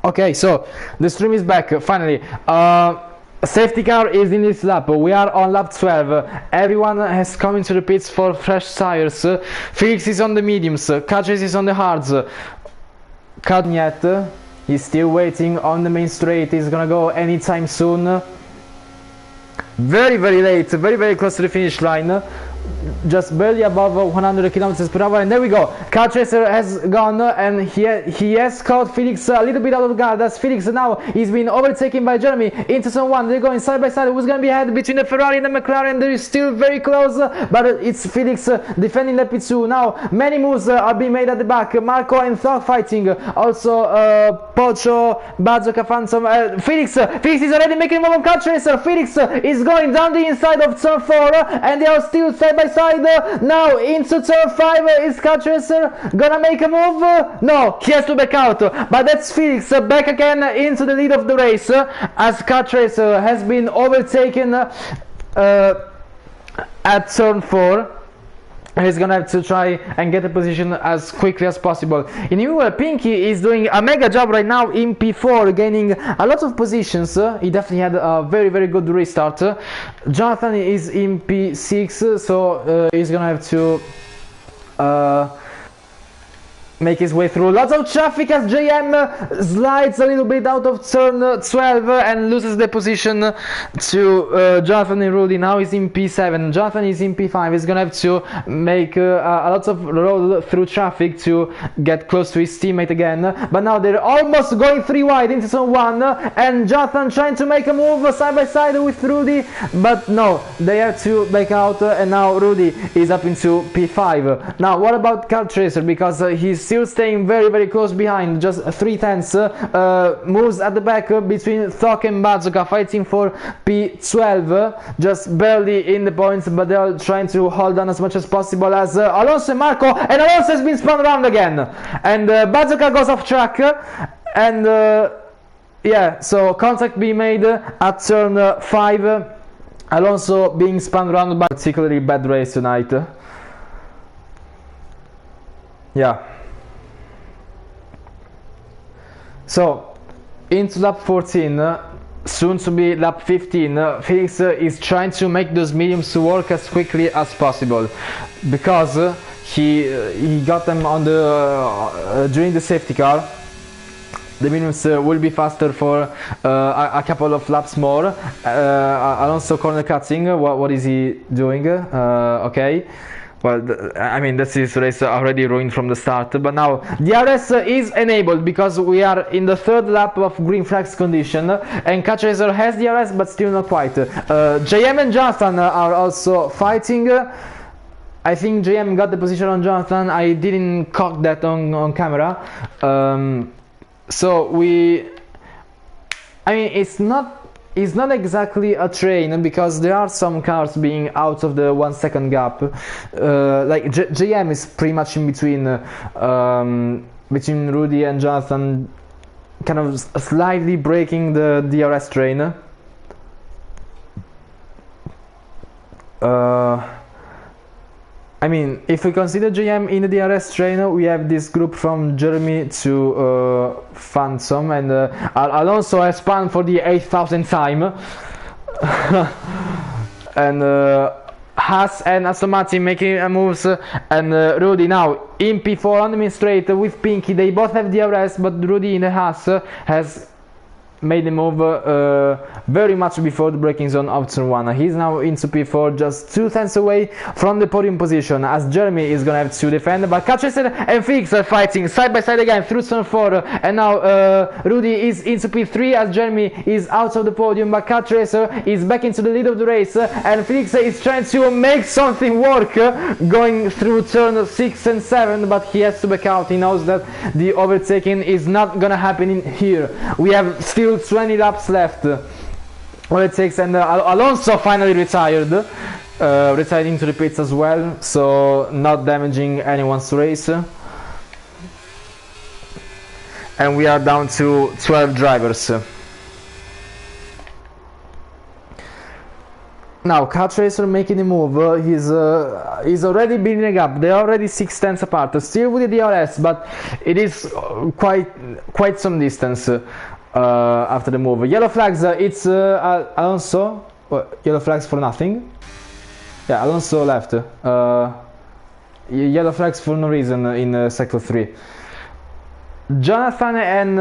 Okay, so the stream is back finally. Safety car is in this lap. We are on lap 12. Everyone has come into the pits for fresh tires. Felix is on the mediums. Kaches is on the hards. Cut yet. He's still waiting on the main straight. He's gonna go anytime soon. Very late. Very close to the finish line. Just barely above 100 kilometers per hour, and there we go. Car Chaser has gone, and he has caught Felix a little bit out of guard. As Felix now he's been overtaken by Jeremy into zone 1. They're going side by side. Who's going to be ahead between the Ferrari and the McLaren? They're still very close, but it's Felix defending lap 2. Now many moves are being made at the back. Marco and Thog fighting. Also Pocho, Bazooka, Phantom. Felix is already making a move on Car Chaser. Felix is going down the inside of turn 4, and they are still side by side. Now into turn 5. Is Car Chaser gonna make a move? No, he has to back out, but that's Felix back again into the lead of the race, as Car Chaser has been overtaken at turn 4. He's gonna have to try and get a position as quickly as possible. In meanwhile, Pinky is doing a mega job right now in P4, gaining a lot of positions. He definitely had a very good restart. Jonathan is in P6, so he's gonna have to make his way through lots of traffic as JM slides a little bit out of turn 12 and loses the position to Jonathan and Rudy. Now he's in P7. Jonathan is in P5. He's gonna have to make a lot of road through traffic to get close to his teammate again. But now they're almost going 3 wide into zone 1, and Jonathan trying to make a move side by side with Rudy, but no, they have to back out, and now Rudy is up into P5. Now what about Car Chaser, because he's still staying very close behind, just 3/10 moves at the back between Thok and Bazooka, fighting for P12, just barely in the points, but they are trying to hold on as much as possible as Alonso and Marco, and Alonso has been spun around again, and Bazooka goes off track, and yeah, so contact being made at turn 5. Alonso being spun around by a particularly bad race tonight. Yeah. So, into lap 14, soon to be lap 15, Felix is trying to make those mediums work as quickly as possible, because he got them on the during the safety car. The mediums will be faster for a couple of laps more. Alonso corner cutting. What is he doing? Okay. Well, I mean, that's his race already ruined from the start. But now DRS is enabled because we are in the 3rd lap of green flags condition, and Car Chaser has DRS, but still not quite. JM and Jonathan are also fighting. I think JM got the position on Jonathan. I didn't caught that on camera. So I mean, it's not exactly a train, because there are some cars being out of the 1 second gap. Like JM is pretty much in between between Rudy and Jonathan, kind of slightly breaking the DRS train. I mean, if we consider JM in the DRS train, we have this group from Jeremy to Phantom, and Alonso has spun for the 8,000th time. And Haas and Aston Martin making moves, and Rudy now in P4 on the main straight with Pinky. They both have DRS, but Rudy in the Haas has made the move very much before the braking zone of turn 1. He's now into P4, just 2/10 away from the podium position, as Jeremy is gonna have to defend. But Car Chaser and Felix are fighting side by side again through turn 4, and now Rudy is into P3 as Jeremy is out of the podium. But Car Chaser is back into the lead of the race, and Felix is trying to make something work going through turn 6 and 7, but he has to back out. He knows that the overtaking is not gonna happen in here. We have still 20 laps left. All it takes, and Alonso finally retired, retiring to the pits as well, so not damaging anyone's race. And we are down to 12 drivers. Now Kart Racer making a move. He's already building up. They're already 6 tenths apart. Still with the DRS, but it is quite some distance after the move. Yellow flags. It's Alonso. Yellow flags for nothing. Yeah, Alonso left. Yellow flags for no reason in sector 3. Jonathan and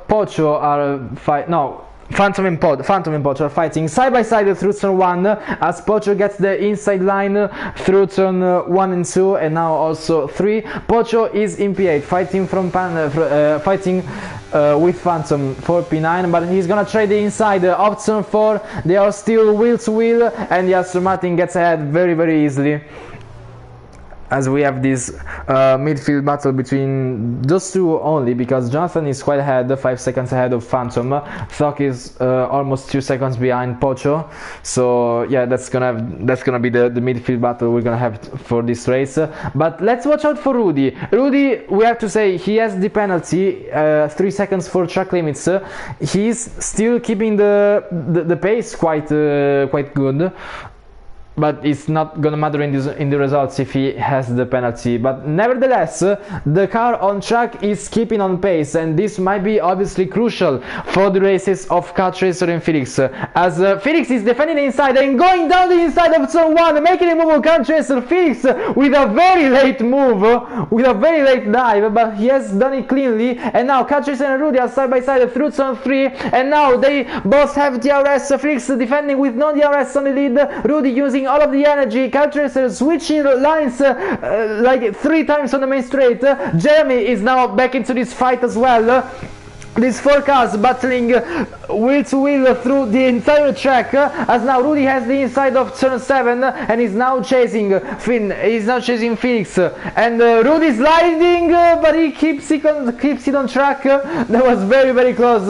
Pocho are Phantom and Pocho are fighting side by side through turn 1 as Pocho gets the inside line through turn 1 and 2 and now also 3. Pocho is in P8 fighting with Phantom for P9, but he's gonna try the inside of turn 4. They are still wheel to wheel and the Aston Martin gets ahead very easily, as we have this midfield battle between those two only, because Jonathan is quite ahead, 5 seconds ahead of Phantom. Thok is almost 2 seconds behind Pocho. So yeah, that's gonna be the midfield battle we're gonna have for this race. But let's watch out for Rudy. Rudy, we have to say, he has the penalty, 3 seconds for track limits. He's still keeping the pace quite good. But it's not gonna matter in the results if he has the penalty. But nevertheless, the car on track is keeping on pace, and this might be obviously crucial for the races of Kart Racer and Felix. As Felix is defending the inside and going down the inside of turn 1, making a move on Kart Racer. Felix with a very late move, with a very late dive, but he has done it cleanly. And now Kart Racer and Rudy are side by side through turn 3, and now they both have DRS. Felix defending with no DRS on the lead, Rudy using all of the energy. Kart Racer switching lines like 3 times on the main straight. Jeremy is now back into this fight as well. These 4 cars battling wheel to wheel through the entire track, as now Rudy has the inside of turn 7 and is now chasing Felix, and Rudy sliding, but he keeps it on track. That was very close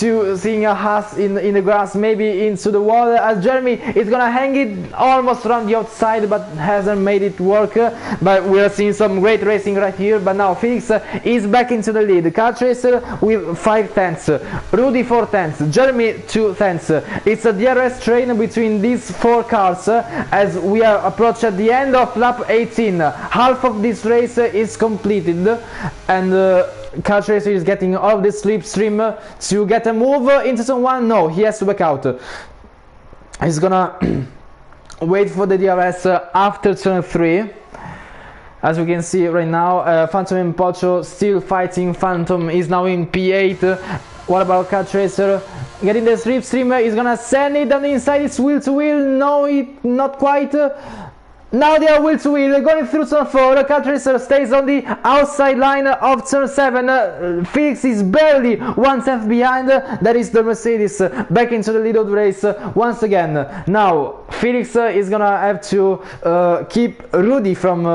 to seeing a Haas in the grass, maybe into the wall, as Jeremy is gonna hang it almost around the outside but hasn't made it work. But we are seeing some great racing right here. But now Felix is back into the lead. Kart Racer with 5 tenths, Rudy 4 tenths, Jeremy 2 tenths. It's a DRS train between these 4 cars as we are approaching at the end of lap 18. Half of this race is completed, and Kart Racer is getting all of this slipstream to get a move into turn 1. No, he has to back out. He's gonna wait for the DRS after turn 3. As we can see right now, Phantom and Pocho still fighting. Phantom is now in P8. What about Kart Racer? Getting the slipstream, is gonna send it on the inside. It's wheel to wheel. No, not quite. Now they are wheel to wheel, going through turn 4. Kart Racer stays on the outside line of turn 7. Felix is barely 1 tenth behind. That is the Mercedes back into the lead of the race once again. Now Felix is gonna have to keep Rudy from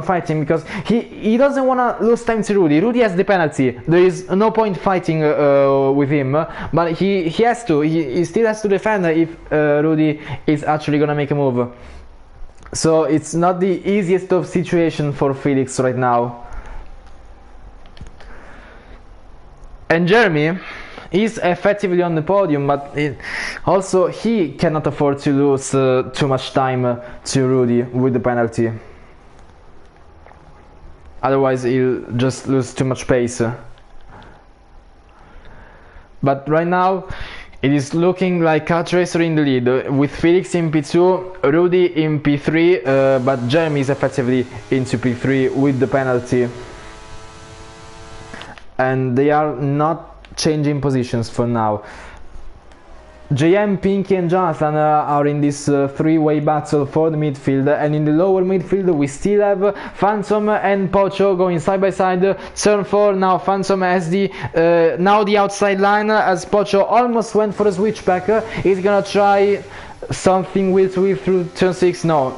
fighting, because he doesn't want to lose time to Rudy. Rudy has the penalty. There is no point fighting with him, but he has to. He still has to defend if Rudy is actually gonna make a move. So it's not the easiest of situation for Felix right now. And Jeremy is effectively on the podium, but also he cannot afford to lose too much time to Rudy with the penalty. Otherwise he'll just lose too much pace. But right now it is looking like Kart Racer in the lead, with Felix in P2, Rudy in P3, but Jeremy is effectively into P3 with the penalty. And they are not changing positions for now. JM, Pinky and Jonathan are in this 3-way battle for the midfield, and in the lower midfield we still have Phantom and Pocho going side by side. Turn 4, now Phantom has the outside line, as Pocho almost went for a switchback. He's gonna try something wheel to wheel through turn 6. No,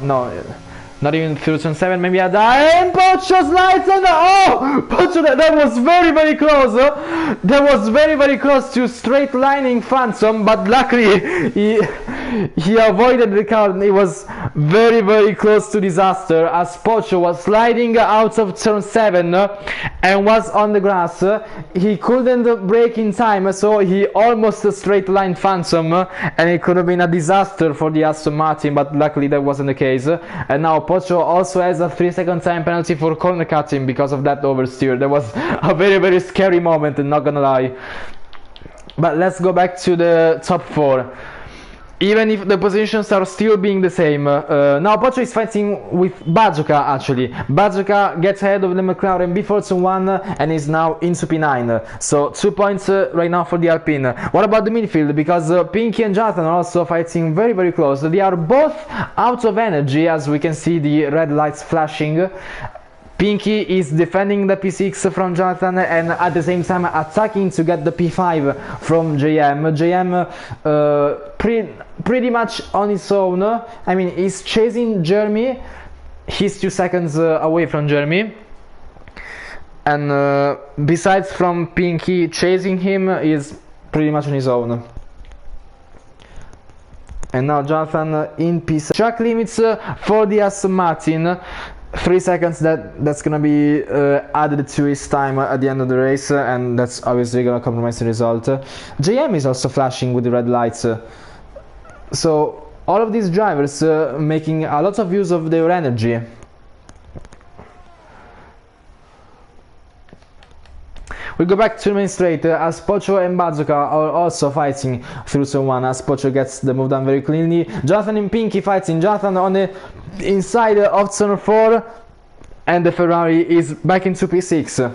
not even through turn 7, maybe a dive, and Pocho slides, and Pocho, that was very close. That was very close to straight lining Phantom, but luckily He avoided the car. It was very close to disaster as Pocho was sliding out of turn 7 and was on the grass. He couldn't brake in time, so he almost straight line Phantom, and it could have been a disaster for the Aston Martin, but luckily that wasn't the case. And now Pocho also has a 3-second time penalty for corner cutting because of that oversteer. That was a very scary moment, not gonna lie. But let's go back to the top 4. Even if the positions are still being the same. Now Pocho is fighting with Bazooka actually. Bazooka gets ahead of the McLaren before turn 1 and is now into P9. So 2 points right now for the Alpine. What about the midfield? Because Pinky and Jonathan are also fighting very close. They are both out of energy, as we can see the red lights flashing. Pinky is defending the P6 from Jonathan and at the same time attacking to get the P5 from JM. JM pretty much on his own. I mean, he's chasing Jeremy. He's 2 seconds away from Jeremy. And besides from Pinky chasing him, he's pretty much on his own. And now Jonathan in P7. Track limits for the Aston Martin. 3 seconds, that's gonna be added to his time at the end of the race, and that's obviously gonna compromise the result. JM is also flashing with the red lights, so all of these drivers making a lot of use of their energy. We go back to the main straight as Pocho and Bazooka are also fighting through turn 1 as Pocho gets the move done very cleanly. Jonathan and Pinky fighting. Jonathan on the inside of turn 4 and the Ferrari is back into P6.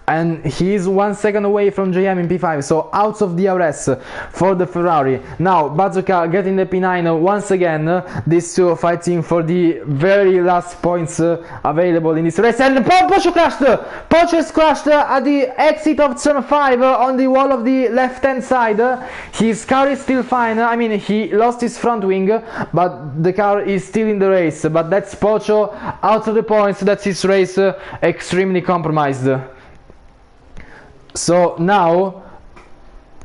And he's 1 second away from JM in P5, so out of DRS for the Ferrari. Now Bazooka getting the P9 once again. These two fighting for the very last points available in this race. And Pocho crashed! Pocho is crashed at the exit of turn 5 on the wall of the left hand side. His car is still fine. I mean, he lost his front wing, but the car is still in the race. But that's Pocho out of the points. That's his race extremely compromised. So now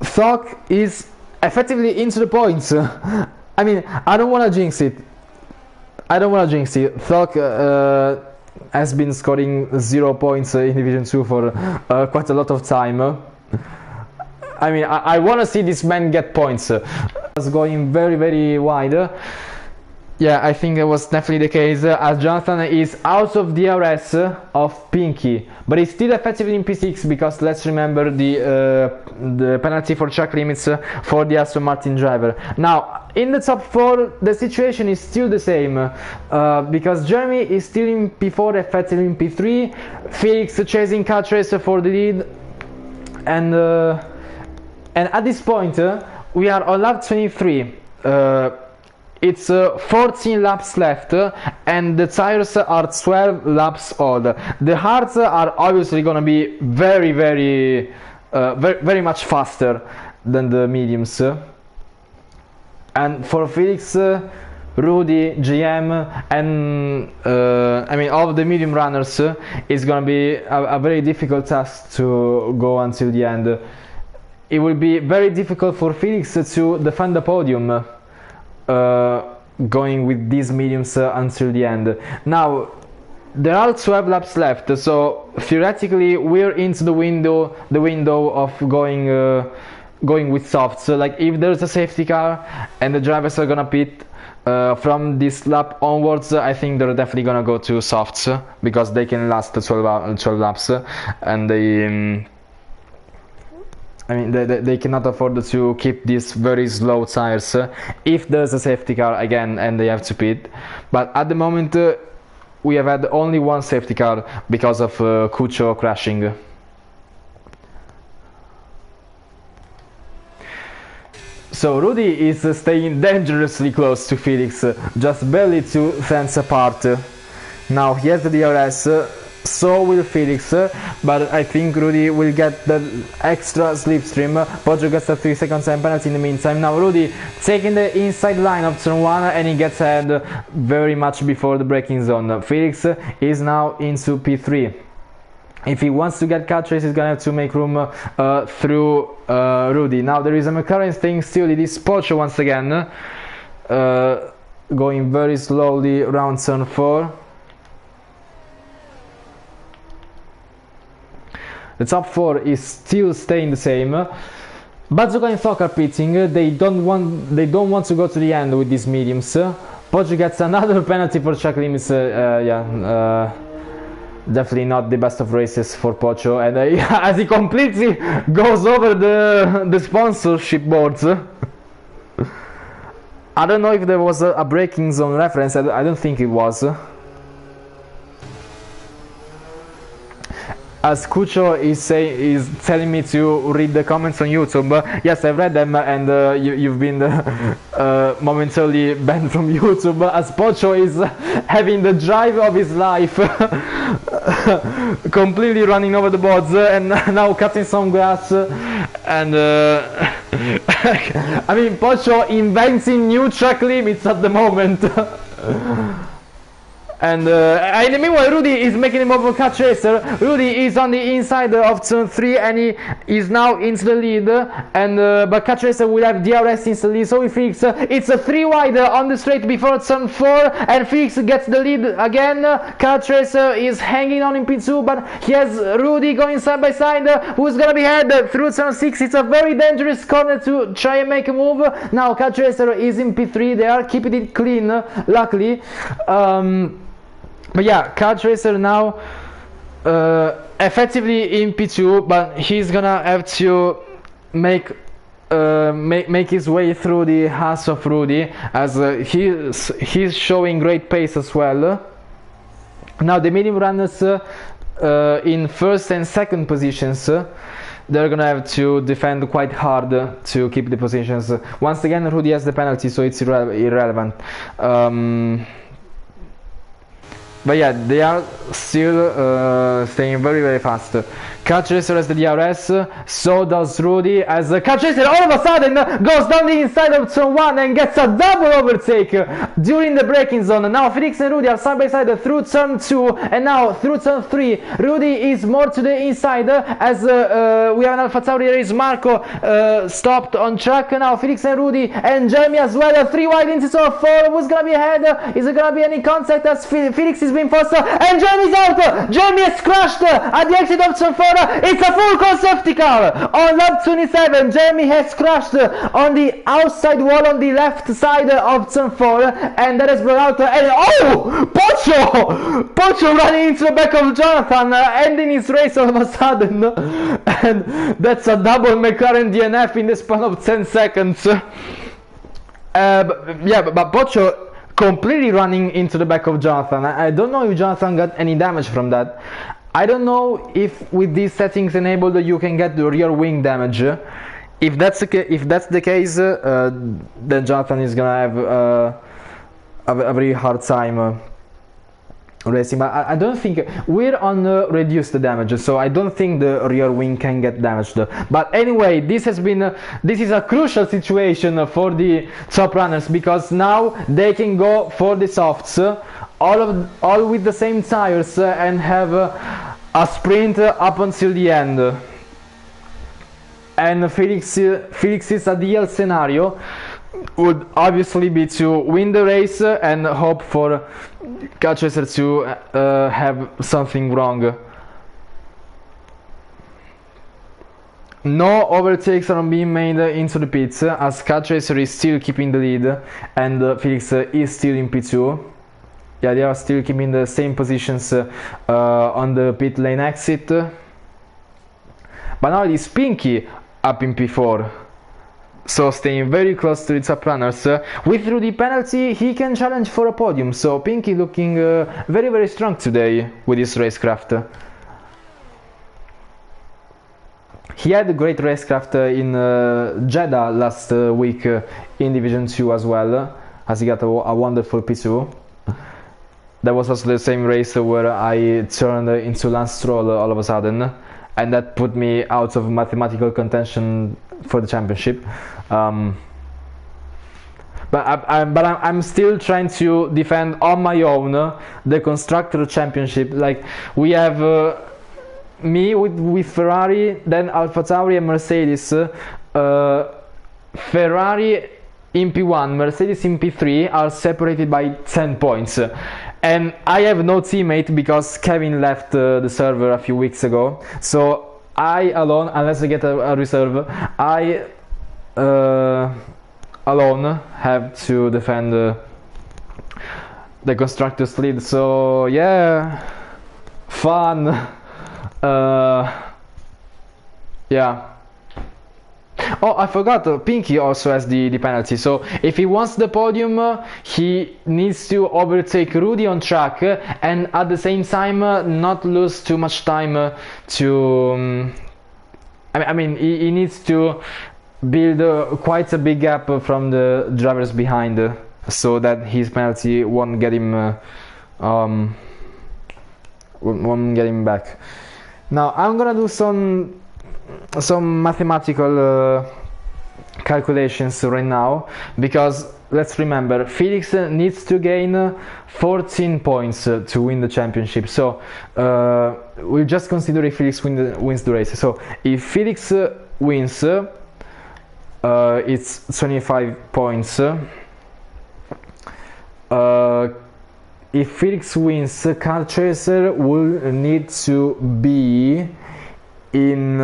Thok is effectively into the points. I mean, I don't want to jinx it. Thok has been scoring 0 points in Division 2 for quite a lot of time. I mean, I want to see this man get points. It's going very wide. Yeah, I think that was definitely the case, as Jonathan is out of DRS of Pinky, but he's still effectively in P6 because let's remember the penalty for track limits for the Aston Martin driver. Now, in the top 4, the situation is still the same, because Jeremy is still in P4, effectively in P3, Felix chasing car racer for the lead, and at this point, we are on lap 23. It's 14 laps left and the tires are 12 laps old. The hards are obviously gonna be very much faster than the mediums. And for Felix, Rudy, GM and I mean all of the medium runners, it's gonna be a very difficult task to go until the end. It will be very difficult for Felix to defend the podium going with these mediums until the end. Now there are 12 laps left, so theoretically we're into the window of going with softs. So like if there's a safety car and the drivers are gonna pit from this lap onwards, I think they're definitely gonna go to softs because they can last 12 laps and they I mean, they cannot afford to keep these very slow tires if there's a safety car again and they have to pit. But at the moment, we have had only one safety car because of Cuccio crashing. So Rudy is staying dangerously close to Felix, just barely 2 tenths apart. Now he has the DRS. So will Felix, but I think Rudy will get the extra slipstream. Poggio gets a 3 second time penalty in the meantime. Now Rudy taking the inside line of turn 1 and he gets ahead very much before the braking zone. Felix is now into P3. If he wants to get cut race, he's gonna have to make room through Rudy. Now there is a McLaren staying still. It is Pocho once again, going very slowly around turn 4. The top 4 is still staying the same. Bazooka and Thok are pitting. They don't want to go to the end with these mediums. Pocho gets another penalty for track limits. Definitely not the best of races for Pocho, and as he completely goes over the sponsorship boards. I don't know if there was a braking zone reference. I don't think it was. As Cucho is telling me to read the comments on YouTube. Yes, I've read them, and you've been momentarily banned from YouTube, as Pocho is having the drive of his life, completely running over the boards, and now cutting some grass, and I mean, Pocho inventing new track limits at the moment. And in the meanwhile, Rudy is making him over cut racer. Rudy is on the inside of turn 3, and he is now into the lead. And but cut racer will have DRS instantly. So with Felix, it's a 3 wide on the straight before turn 4, and Felix gets the lead again. Cut racer is hanging on in P2, but he has Rudy going side by side. Who's gonna be head through turn 6? It's a very dangerous corner to try and make a move. Now cut racer is in P3. They are keeping it clean, luckily. But yeah, Cut Racer now effectively in P2, but he's gonna have to make his way through the Haas of Rudy, as he's showing great pace as well. Now the medium runners in first and second positions, they're gonna have to defend quite hard to keep the positions. Once again, Rudy has the penalty, so it's irrelevant. But yeah, they are still staying very, very fast. Cut Racer has the DRS, so does Rudy, as Cut Racer all of a sudden goes down the inside of turn 1 and gets a double overtake during the braking zone. Now Felix and Rudy are side by side through turn 2, and now through turn 3. Rudy is more to the inside, as we have an AlphaTauri race. Marco stopped on track. Now Felix and Rudy and Jeremy as well, 3 wide into turn 4. Who's gonna be ahead? Is there gonna be any contact, as Felix is being forced, and Jeremy's out! Jeremy has crashed at the exit of turn 4. It's a full course safety car on lap 27. Jeremy has crashed on the outside wall on the left side of turn 4, and that has brought out and oh, Pocho running into the back of Jonathan, ending his race all of a sudden, and that's a double McLaren DNF in the span of 10 seconds. But Pocho completely running into the back of Jonathan. I don't know if Jonathan got any damage from that. I don't know if with these settings enabled you can get the rear wing damage. If that's the case, then Jonathan is gonna have a very hard time racing. But I don't think we're on reduced damage, so I don't think the rear wing can get damaged. But anyway, this is a crucial situation for the top runners, because now they can go for the softs, all with the same tires, and have a sprint up until the end. And Felix's ideal scenario would obviously be to win the race and hope for Cut Racer to have something wrong. No overtakes are being made into the pits, as Cut Racer is still keeping the lead, and Felix is still in P2. Yeah, they are still keeping the same positions on the pit lane exit. But now it is Pinky up in P4, so staying very close to the top runners. With Rudy penalty, he can challenge for a podium, so Pinky looking very, very strong today with his racecraft. He had a great racecraft in Jeddah last week in Division 2 as well, as he got a wonderful P2. That was also the same race where I turned into Lance Stroll all of a sudden, and that put me out of mathematical contention for the championship. But I'm still trying to defend on my own the constructor championship. Like, we have me with Ferrari, then AlphaTauri and Mercedes. Ferrari in P1, Mercedes in P3 are separated by 10 points. And I have no teammate because Kevin left the server a few weeks ago. So I alone, unless I get a reserve, I alone have to defend the constructors lead. So yeah, fun. Yeah. Oh, I forgot, Pinky also has the penalty. So if he wants the podium, he needs to overtake Rudy on track and at the same time not lose too much time to... I mean, he needs to build quite a big gap from the drivers behind so that his penalty won't get him back. Now I'm gonna do some mathematical calculations right now, because let's remember, Felix needs to gain 14 points to win the championship. So we'll just consider if Felix wins the race. So if Felix wins, it's 25 points. If Felix wins, Car Chaser will need to be in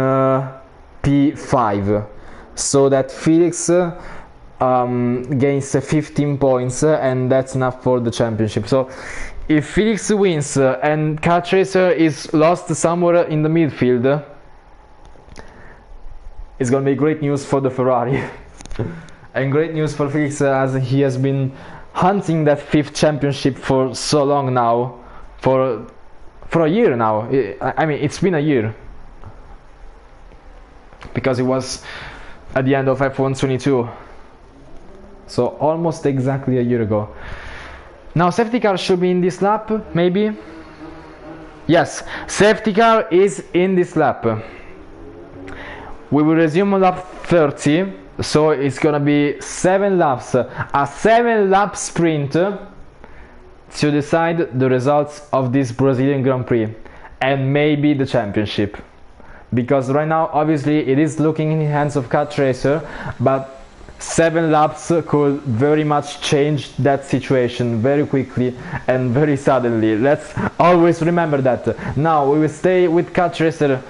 P5 so that Felix gains 15 points, and that's enough for the championship. So if Felix wins and Car Chaser is lost somewhere in the midfield, it's gonna be great news for the Ferrari and great news for Felix, as he has been hunting that 5th championship for so long now, for a year now. I mean, it's been a year, because it was at the end of F1 so almost exactly a year ago. Now safety car should be in this lap, maybe. Yes, safety car is in this lap. We will resume lap 30, so it's gonna be 7 laps, a 7-lap sprint to decide the results of this Brazilian Grand Prix and maybe the championship. Because right now, obviously, it is looking in the hands of Car Chaser, but 7 laps could very much change that situation very quickly and very suddenly. Let's always remember that. Now we will stay with Car Chaser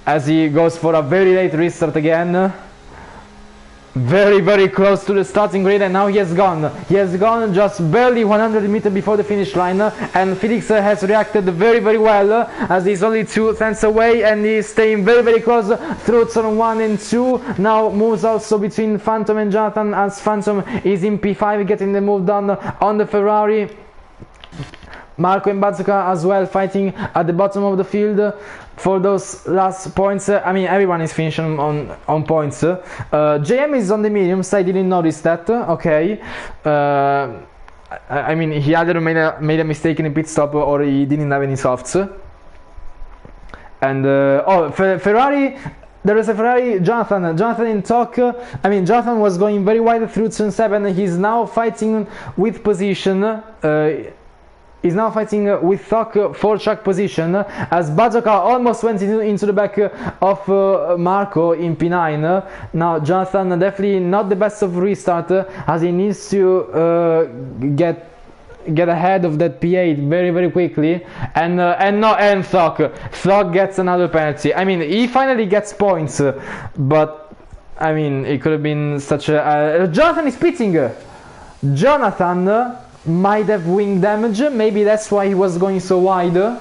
as he goes for a very late restart again. Very close to the starting grid, and now he has gone just barely 100 meters before the finish line, and Felix has reacted very well, as he's only 2 tenths away, and he's staying very close through turn 1 and 2. Now moves also between Phantom and Jonathan, as Phantom is in P5 getting the move done on the Ferrari. Marco and Bazooka as well fighting at the bottom of the field for those last points. I mean, everyone is finishing on points. JM is on the mediums, I didn't notice that. Okay. I mean, he either made a mistake in the pit stop or he didn't have any softs. And Ferrari, there is a Ferrari, Jonathan in talk. I mean, Jonathan was going very wide through turn 7. He's now fighting with position. He's now fighting with Thok for track position, as Bazooka almost went into the back of Marco in P9. Now Jonathan definitely not the best of restart, as he needs to get ahead of that P8 very quickly, and Thok gets another penalty. I mean, he finally gets points, but I mean, it could have been such a Jonathan is pitting. Jonathan might have wing damage, maybe that's why he was going so wide. I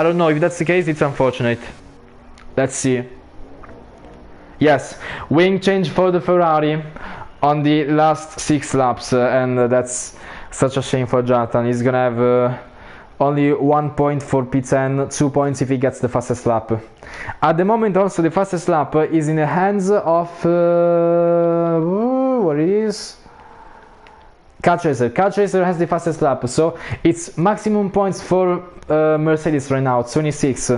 don't know. If that's the case, it's unfortunate. Let's see. Yes, wing change for the Ferrari on the last 6 laps, and that's such a shame for Jonathan. He's gonna have only 1 point for P10, 2 points if he gets the fastest lap. At the moment also the fastest lap is in the hands of what it is? Car Chaser has the fastest lap, so it's maximum points for Mercedes right now, 26.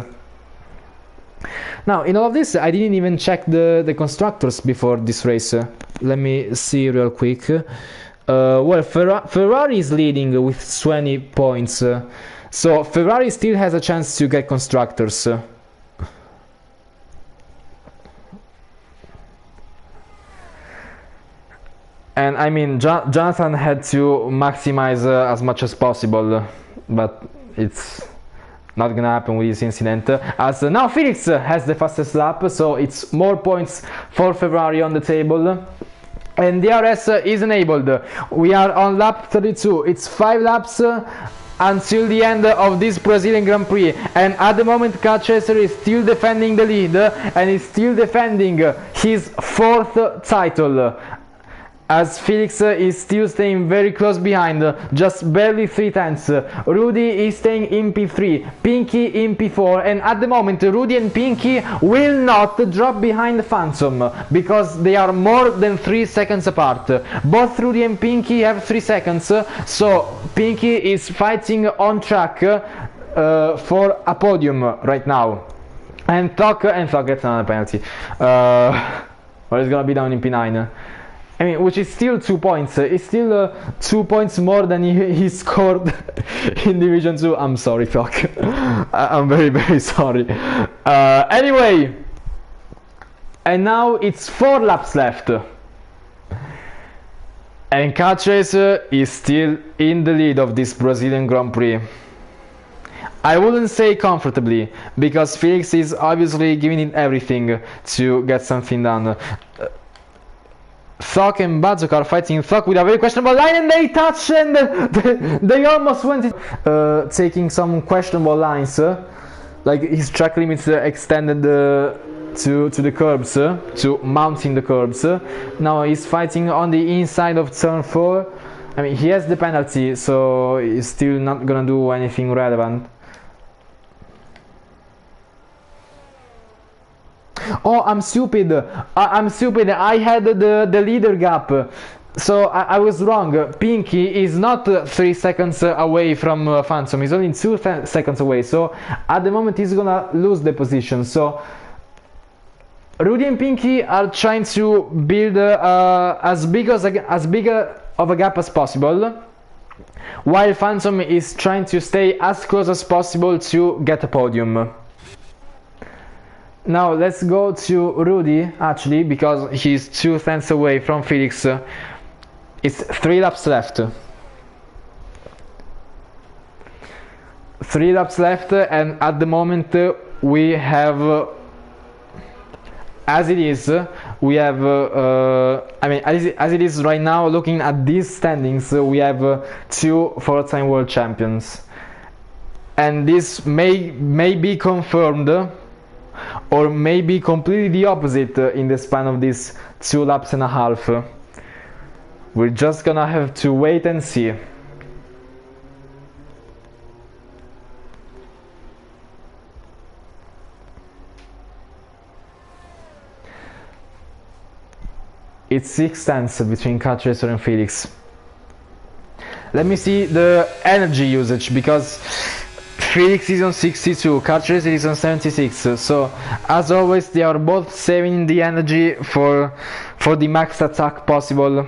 Now, in all of this, I didn't even check the constructors before this race. Let me see real quick. Well, Ferrari is leading with 20 points. So Ferrari still has a chance to get constructors. And I mean, Jonathan had to maximize as much as possible, but it's not gonna happen with this incident. As now Felix has the fastest lap, so it's more points for Ferrari on the table. And DRS is enabled. We are on lap 32. It's 5 laps until the end of this Brazilian Grand Prix, and at the moment Car Chaser is still defending the lead and is still defending his 4th title, as Felix is still staying very close behind, just barely 3 tenths. Rudy is staying in P3, Pinky in P4, and at the moment Rudy and Pinky will not drop behind Phantom because they are more than 3 seconds apart. Both Rudy and Pinky have 3 seconds, so Pinky is fighting on track for a podium right now. And Thok gets another penalty. Well, it's gonna be down in P9. I mean, which is still 2 points. It's still 2 points more than he scored in Division 2. I'm sorry, Thok. I'm very, very sorry. Anyway, and now it's 4 laps left. And Car Chaser is still in the lead of this Brazilian Grand Prix. I wouldn't say comfortably, because Felix is obviously giving it everything to get something done. Thok and Bazok are fighting. Thok with a very questionable line, and they touch, and they almost went it. Taking some questionable lines, like his track limits extended to the curbs, to mounting the curbs. Now he's fighting on the inside of turn 4. I mean, he has the penalty, so he's still not gonna do anything relevant. Oh, I'm stupid. I'm stupid. I had the leader gap, so I was wrong. Pinky is not 3 seconds away from Phantom. He's only 2 seconds away. So at the moment he's gonna lose the position. So Rudy and Pinky are trying to build as big of a gap as possible, while Phantom is trying to stay as close as possible to get a podium. Now let's go to Rudy, actually, because he's 2 tenths away from Felix. It's 3 laps left. 3 laps left, and at the moment we have, as it is, we have, I mean, as it is right now, looking at these standings, we have 2 4-time world champions. And this may be confirmed, or maybe completely the opposite in the span of these 2 laps and a half. We're just gonna have to wait and see. It's 6 tenths between Car Chaser and Felix. Let me see the energy usage, because Felix is on 62, Car Chaser is on 76, so as always they are both saving the energy for the max attack possible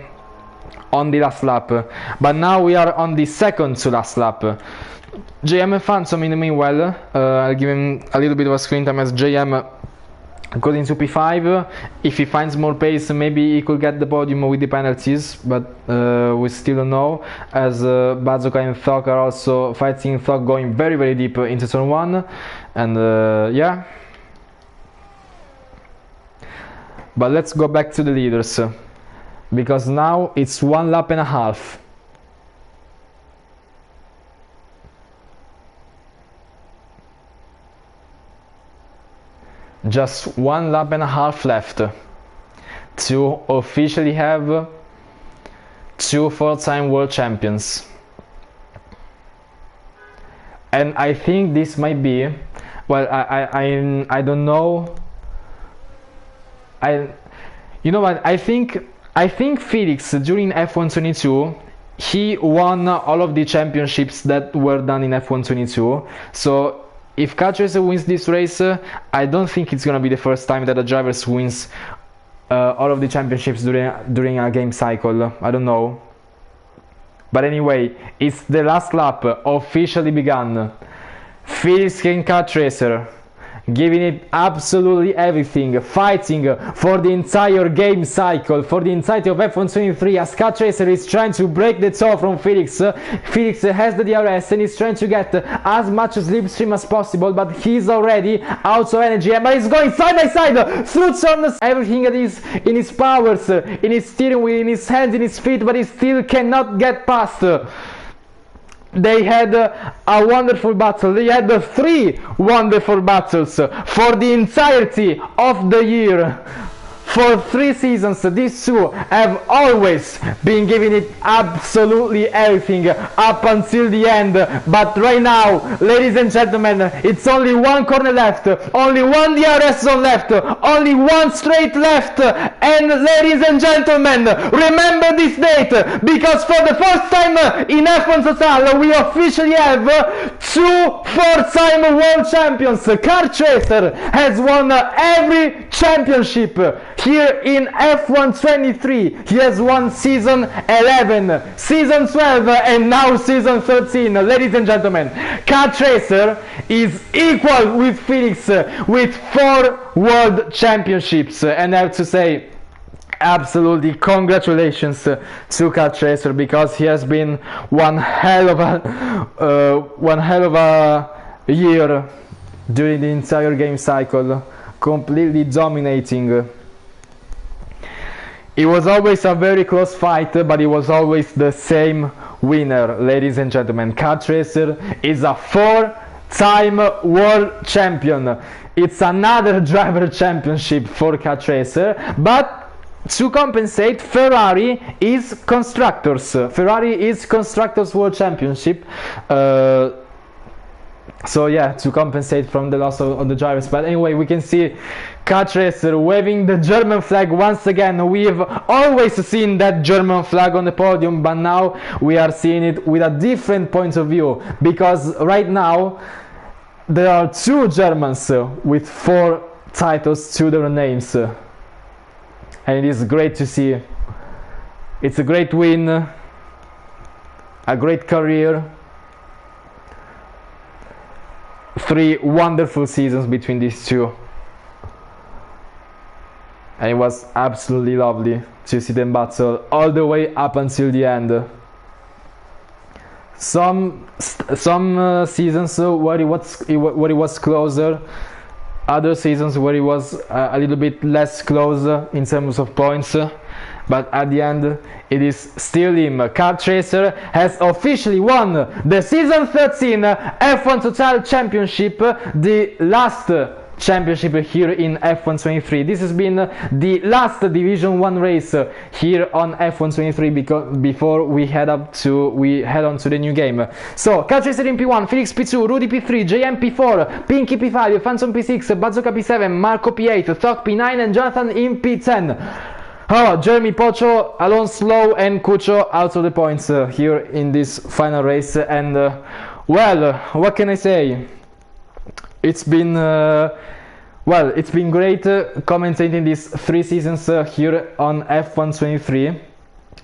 on the last lap. But now we are on the second to last lap. JM and Phantom in the meanwhile, I'll give him a little bit of a screen time as JM goes into P5. If he finds more pace, maybe he could get the podium with the penalties, but we still don't know, as Bazooka and Thok are also fighting. Thok going very, very deep into turn 1, and yeah. But let's go back to the leaders, because now it's 1 lap and a half. Just 1 lap and a half left to officially have 2 4-time world champions. And I think this might be, well, I don't know. You know what? I think Felix during F1 he won all of the championships that were done in F1 So if Car Chaser wins this race, I don't think it's gonna be the first time that a driver wins all of the championships during a game cycle. I don't know. But anyway, it's the last lap officially begun. Felix and Kart Racer giving it absolutely everything, fighting for the entire game cycle, for the entirety of F1 as Kart Racer is trying to break the toe from Felix. Felix has the DRS and is trying to get as much slipstream as possible, but he's already out of energy, but he's going side by side through turns, everything that is in his powers, in his steering wheel, in his hands, in his feet, but he still cannot get past. They had a wonderful battle. They had 3 wonderful battles for the entirety of the year. For 3 seasons, these two have always been giving it absolutely everything up until the end. But right now, ladies and gentlemen, it's only 1 corner left, only 1 DRS zone left, only 1 straight left. And ladies and gentlemen, remember this date, because for the first time in F1Total, we officially have 2 4-time world champions. Kart Racer has won every championship here in F1 he has won season 11, season 12 and now season 13. Ladies and gentlemen, Kart Racer is equal with Felix with 4 world championships, and I have to say absolutely congratulations to Kart Racer, because he has been one hell of a year during the entire game cycle, completely dominating. It was always a very close fight, but it was always the same winner, ladies and gentlemen. Kart Racer is a 4-time world champion. It's another driver championship for Kart Racer, but to compensate, Ferrari is constructors. Ferrari is constructors world championship. So yeah, to compensate from the loss of the drivers. But anyway, we can see Kart Racer waving the German flag once again. We've always seen that German flag on the podium, but now we are seeing it with a different point of view, because right now there are 2 Germans with 4 titles to their names, and it is great to see. It's a great win, a great career. 3 wonderful seasons between these 2, and it was absolutely lovely to see them battle all the way up until the end. Some seasons where it was closer, other seasons where it was a little bit less close in terms of points, but at the end it is still him. Kart Racer has officially won the season 13 F1Total Championship, the last championship here in F1 This has been the last Division 1 race here on F1 because before we head on to the new game. So Kart Racer in P1, Felix P2, Rudy P3, JM P4, Pinky P5, Phantom P6, Bazooka P7, Marco P8, Thok P9 and Jonathan in P10. Oh, Jeremy, Pocho, Alonso Low and Cucho out of the points here in this final race, and well, what can I say? It's been it's been great commentating these 3 seasons here on F1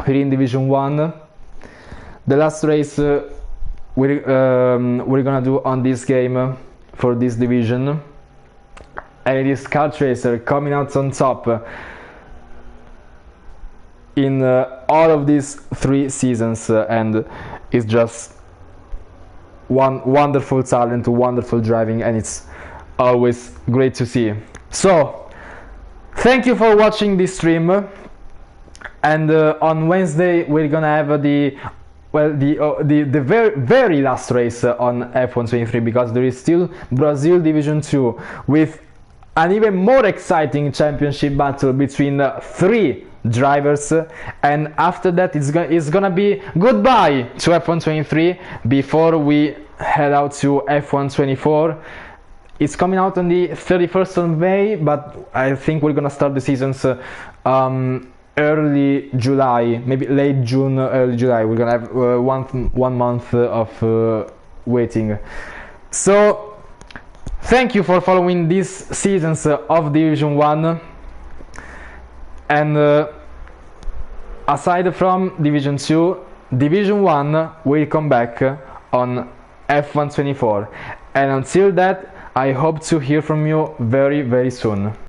here in Division 1. The last race we're gonna do on this game for this division, and it is Kart Racer coming out on top in all of these 3 seasons, and it's just one wonderful talent, wonderful driving, and it's always great to see. So thank you for watching this stream, and on Wednesday we're gonna have the very last race on F1 because there is still Brazil Division 2 with an even more exciting championship battle between 3 drivers, and after that it's gonna be goodbye to F1 before we head out to F1 24. It's coming out on the 31st of May, but I think we're gonna start the seasons early July, maybe late June, early July. We're gonna have one month of waiting. So thank you for following these seasons of Division 1, and aside from Division 2, Division 1 will come back on F1 24, and until that I hope to hear from you very soon.